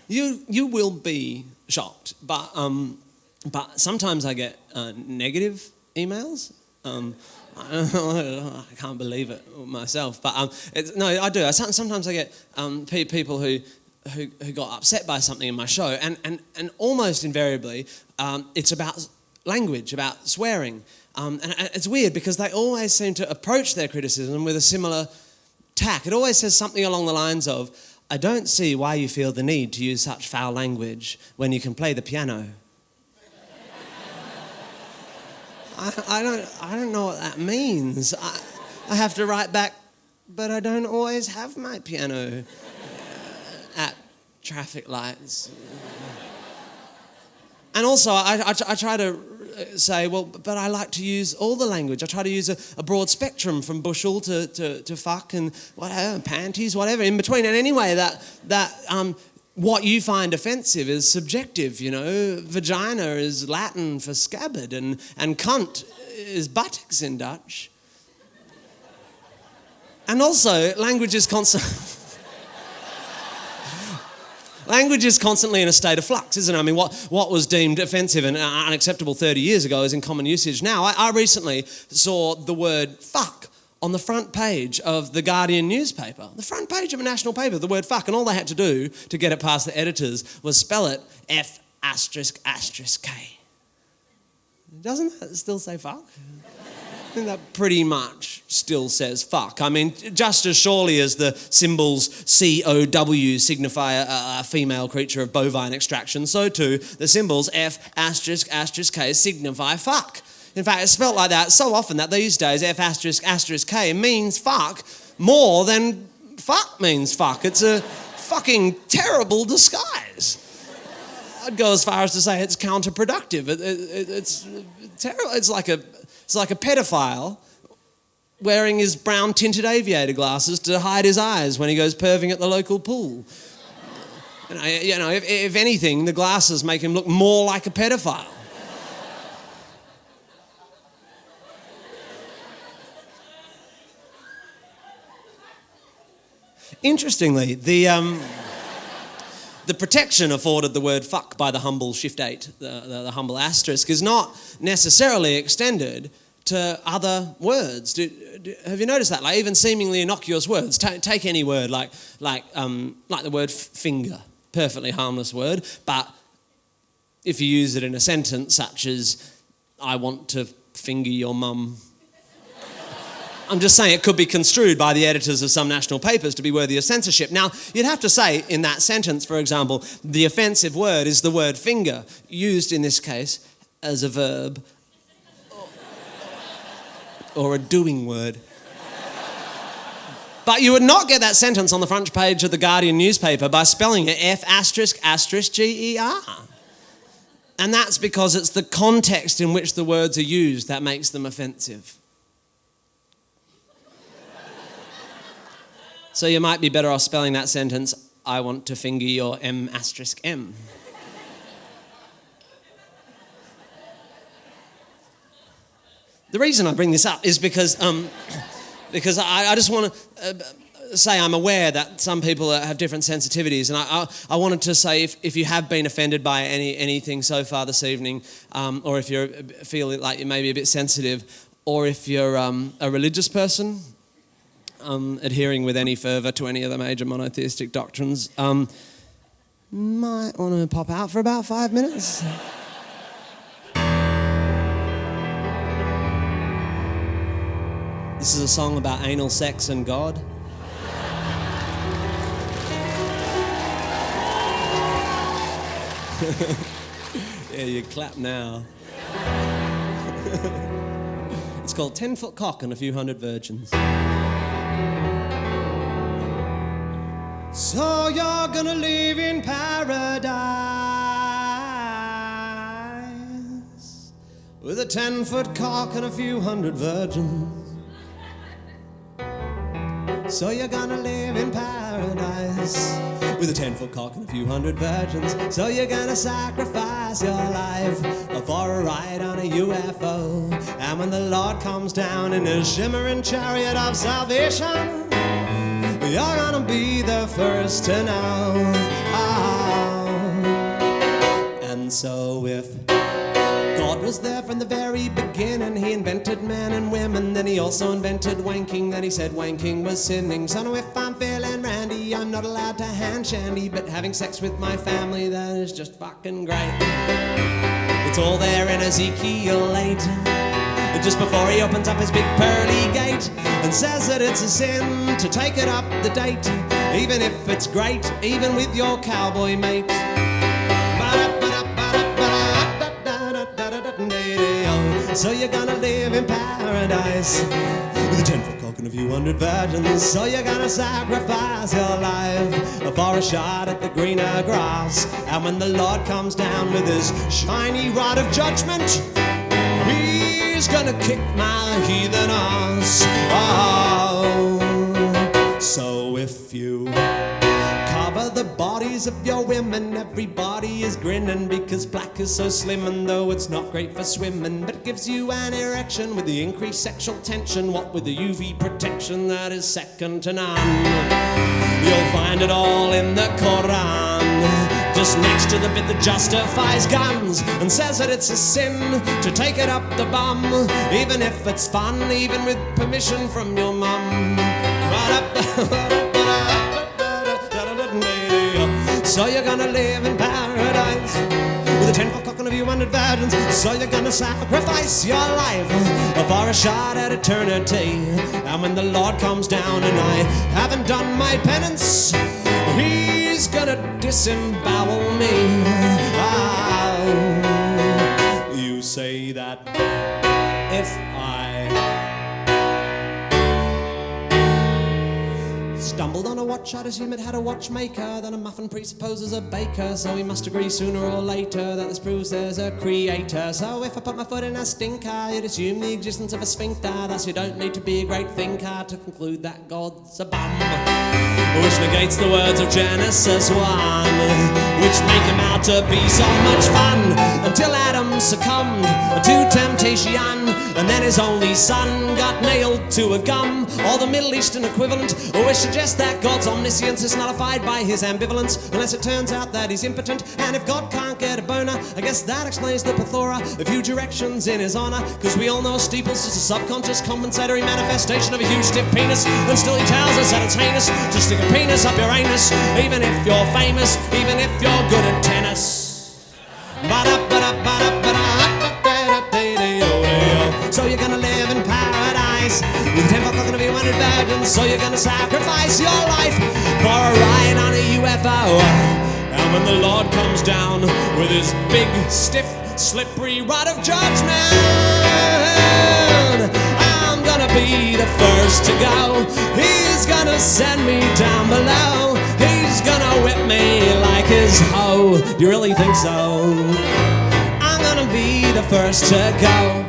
you will be shocked, but sometimes I get negative emails. I can't believe it myself, but no, I do. Sometimes I get people who got upset by something in my show, and almost invariably it's about language, about swearing, and it's weird because they always seem to approach their criticism with a similar tack. It always says something along the lines of, "I don't see why you feel the need to use such foul language when you can play the piano." I don't know what that means. I have to write back, but I don't always have my piano at traffic lights. And also, I try to say, well, but I like to use all the language. I try to use a broad spectrum from bushel to fuck and whatever, panties, whatever, in between. And anyway, that what you find offensive is subjective, you know. Vagina is Latin for scabbard, and cunt is buttocks in Dutch. And also, language is constantly in a state of flux, isn't it? I mean, what was deemed offensive and unacceptable 30 years ago is in common usage now. I recently saw the word fuck on the front page of the Guardian newspaper, the front page of a national paper, the word fuck, and all they had to do to get it past the editors was spell it F***K. Doesn't that still say fuck? I think that pretty much still says fuck. I mean, just as surely as the symbols COW signify a female creature of bovine extraction, so too the symbols F***K signify fuck. In fact, it's spelt like that so often that these days F***K means fuck more than fuck means fuck. It's a fucking terrible disguise. I'd go as far as to say it's counterproductive. It's terrible. It's like a pedophile wearing his brown tinted aviator glasses to hide his eyes when he goes perving at the local pool. You know, if anything, the glasses make him look more like a pedophile. Interestingly, the protection afforded the word fuck by the humble shift 8, the humble asterisk, is not necessarily extended to other words. Have you noticed that? Like even seemingly innocuous words. Take any word like the word finger, perfectly harmless word, but if you use it in a sentence such as, "I want to finger your mum," I'm just saying it could be construed by the editors of some national papers to be worthy of censorship. Now, you'd have to say in that sentence, for example, the offensive word is the word finger, used in this case as a verb or a doing word. But you would not get that sentence on the front page of the Guardian newspaper by spelling it F***Ger. And that's because it's the context in which the words are used that makes them offensive. So you might be better off spelling that sentence, "I want to finger your M***. The reason I bring this up is because I just want to say I'm aware that some people have different sensitivities, and I wanted to say if you have been offended by anything so far this evening, or if you feel like you may be a bit sensitive, or if you're a religious person, adhering with any fervour to any of the major monotheistic doctrines, might want to pop out for about 5 minutes. This is a song about anal sex and God. Yeah, you clap now. It's called 10-Foot Cock and a Few Hundred Virgins. So you're gonna live in paradise with a 10-foot cock and a few hundred virgins. So you're gonna live in paradise with a 10-foot cock and a few hundred virgins. So you're gonna sacrifice your life for a ride on a UFO. And when the Lord comes down in his shimmering chariot of salvation, you're gonna be the first to know. if God was there from the very beginning, he invented men and women, then he also invented wanking, then he said wanking was sinning. So now if I'm feeling randy, I'm not allowed to hand shandy, but having sex with my family, that is just fucking great. It's all there in Ezekiel 8, just before he opens up his big pearly gate and says that it's a sin to take it up the date, even if it's great, even with your cowboy mate. So you're gonna live in paradise with a 10-foot cock and a few hundred virgins. So you're gonna sacrifice your life for a shot at the greener grass. And when the Lord comes down with his shiny rod of judgment, he's gonna kick my heathen ass. Oh, so if you cover the bodies of your women, everybody is grinning because black is so slim, and though it's not great for swimming, but it gives you an erection with the increased sexual tension, what with the UV protection that is second to none. You'll find it all in the Quran, just next to the bit that justifies guns and says that it's a sin to take it up the bum, even if it's fun, even with permission from your mum. So you're gonna live in paradise with a 10-foot cock and a few hundred virgins. So you're gonna sacrifice your life for a shot at eternity. And when the Lord comes down and I haven't done my penance, he's gonna disembowel me. Ah, you say that if I stumbled on a watch, I'd assume it had a watchmaker. Then a muffin presupposes a baker, so we must agree sooner or later that this proves there's a creator. So if I put my foot in a stinker, you'd assume the existence of a sphincter. Thus you don't need to be a great thinker to conclude that God's a bum, which negates the words of Genesis 1, which make him out to be so much fun, until Adam succumbed to temptation, and then his only son got nailed to a gum, or the Middle Eastern equivalent, which suggests that God's omniscience is nullified by his ambivalence, unless it turns out that he's impotent. And if God can't get a boner, I guess that explains the plethora of huge erections in his honor, because we all know steeples is a subconscious compensatory manifestation of a huge stiff penis, and still he tells us that it's heinous to stick a penis up your anus, even if you're famous, even if you're good at tennis. So you're gonna live in paradise with 10-foot cock and a few hundred virgins. So you're gonna sacrifice your life for a ride on a UFO. And when the Lord comes down with his big, stiff, slippery rod of judgment, I'm gonna be the first to go. He's gonna send me down below. He's gonna whip me like his hoe. You really think so? I'm gonna be the first to go.